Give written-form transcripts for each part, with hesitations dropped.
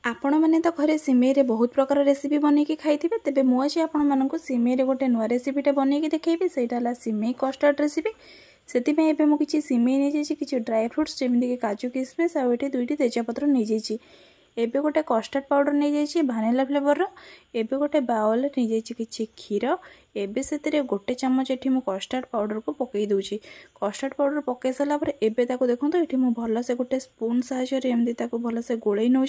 आपण मैंने तो घरे सिमेई बहुत प्रकार रेसिपी बनईकी खाई तेबे मु आज आपको सिमेई गोटे नुआ रेसिपीटे बनईकी देखी से सिमेई कस्टर्ड रेसिपी से मुझे सिमेई नहीं जाइए कि ड्राई फ्रुट्स जमीक काजू किशमिश आउ ये दुईटी तेजपत्र नहीं जाइए एबे गोटे कस्टर्ड पाउडर नहीं जाइए भानिला फ्लेवर एबे गोटे बाउल नहीं जाइए कि क्षीर एबे से गोटे चम्मच ये कस्टर्ड पाउडर को पकई दूची कस्टर्ड पाउडर पकई सारापर एबे ताको देखो ये भल से गोटे स्पून साहाय्य एमती भल से गोलई नौ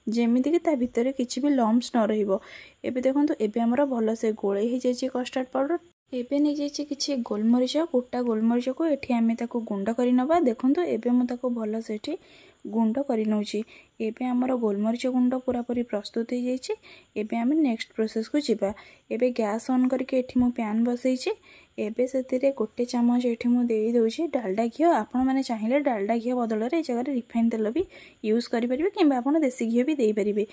जमीक ता भितर किसी भी लम्स न रही देखो एबे आमर भल से गोलई हो जाइए कस्टर्ड पाउडर एबे नहीं जाइए कि गोलमरीच गोटा गोलमरीच को ये आम गुंड कर नवा देखो एबे मुझे भल से गुंड कर नौची एबे आमर गोलमरीच गुंड पूरा पूरी प्रस्तुत हो जाइए एबे आम नेक्स्ट प्रोसेस को जीवा एबे गैस ऑन करके मु पैन बसई एबे से गोटे चम्मच ये मुझे दूसरी डालडा घी आपण मैंने चाहिए डालडा घी बदल में जगह रिफाइन तेल भी यूज करेंगे कि देसी घी भी देपारे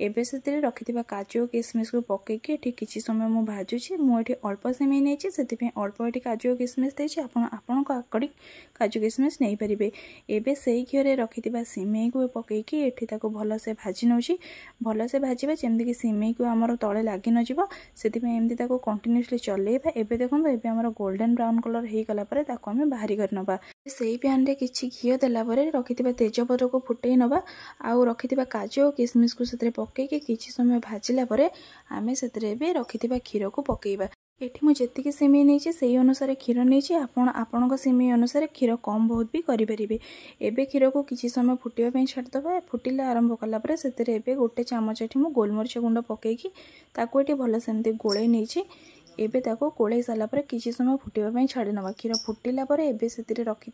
एबे से रखि काजू किशमिश को पकईकी ये किसी समय मुझे भाजुची मुझे अल्प सिमेई नहीं से अल्प ये काजू किशमिश देती आपण अकॉर्डिंग काजू किशमिश नहीं पारे एबे से घी रखि सिमेई को पकईकी ये भल से भाजी नौ भल से भाजवा जमीक सिमेई को आमर तले लगी नजर से कंटिन्यूसली चलेबा एबे देखो एबे आमर गोल्डन ब्राउन कलर हो गला परे ताको आमे बाहरी कर नबा सेही पैन रे किछि घी देला परे रखिथिबा तेजपत्र को फुटई नबा आउ रखिथिबा काजू और किशमिश को सेतरे पकई के किछि समय भाजिला परे आमे सेतरे बे रखिथिबा क्षीर को पकईबा एठी मु जेतिकी सिमेई नहीं से अनुसार क्षीर नहीं आपण सिमेई अनुसार क्षीर कम बहुत भी करें एबे क्षीर को किसी समय फुटापी छाड़दे फुटिले आरंभ कलापर से गोटे चम्मच ये गोलमरीच गुंड पकईकी ये भल से गोलई नहीं एबे ताको कोड़े सारा पर किसी समय फुटापी छाड़ी नवा क्षीर फुटिला एबे से रखि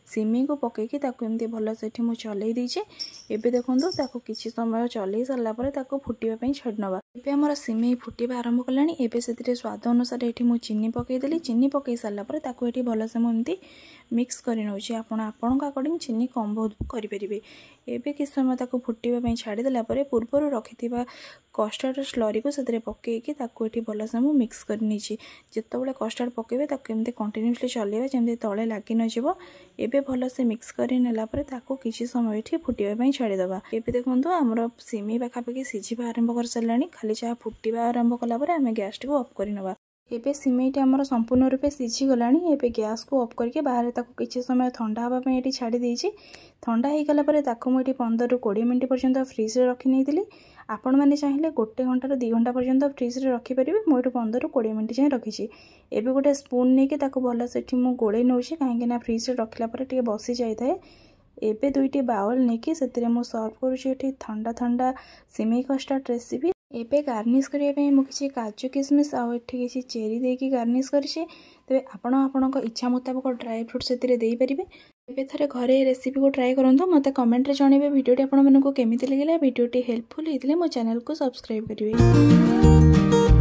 सिमेई को पकईकी एमती भल से चलई देचे एबे देखो ताको किसी समय चलई सारापर फुटापी छाड़ी नवा एबे आमर सिमेई फुटिबा आरंभ कलानी एबे से स्वाद अनुसार ये मुझे चीनी पकईदेली चीनी पकई सारापर ये भल से मुझे मिक्स कर नौची आपण अकॉर्डिंग चीनी कम बहुत करेंगे एबे किस समय ताको फुटापी छाड़देला पूर्वर रखि कस्टर्ड स्लरी को से पकईकी ये भल से मुझे मिक्स कर जितेबाला कस्टर्ड पकेबे एमती कंटिन्यूसली चलेबा जमी तले लगी नजर एबे भल से मिक्स कर नेलापर किसी समय ये फुटापी छाड़ीदबा एबे देखो आमर सिमेई पाखापाखि सिझा आरंभ कर सारे खाली जहाँ फुटा आरंभ कलापर आम गैस टी ऑफ कर नवा एबे सिमेईटा आमर संपूर्ण रूपे सिझीगला एबे गैस को ऑफ करके बाहर किसी समय ठंडा हाँपाई ये छाड़ी देछि ठंडा हो गला मुझे 15 ରୁ 20 मिनट पर्यंत फ्रिज रखी नहीं आपण मैंने चाहिए गोटे घंटा 2 घंटा पर्यंत फ्रिज रखिपारे मुझे 15 ରୁ 20 मिनट जाए रखी एबे गोटे स्पून नहीं कि भल से गोड़े नौ कहीं फ्रिज रखला बसी जाए एबे दुईटी बाउल नहीं से सर्व करुँची ठंडा ठंडा सिमेई कस्टर्ड रेसिपी एबे गार्निश करने मुझे काजू किशमिश आउ किसी चेरी देकी गार्निश करें तेज आपण इच्छा मुताबिक ड्राई फ्रुट से पारे एबे थरे घरे रेसिपी को ट्राई करूँ मत कमेंट रे जणेबे वीडियोटी आपण मानकु केमिति लागला वीडियोटी हेल्पफुल होइतिले मो चैनल को सब्सक्राइब करिवे।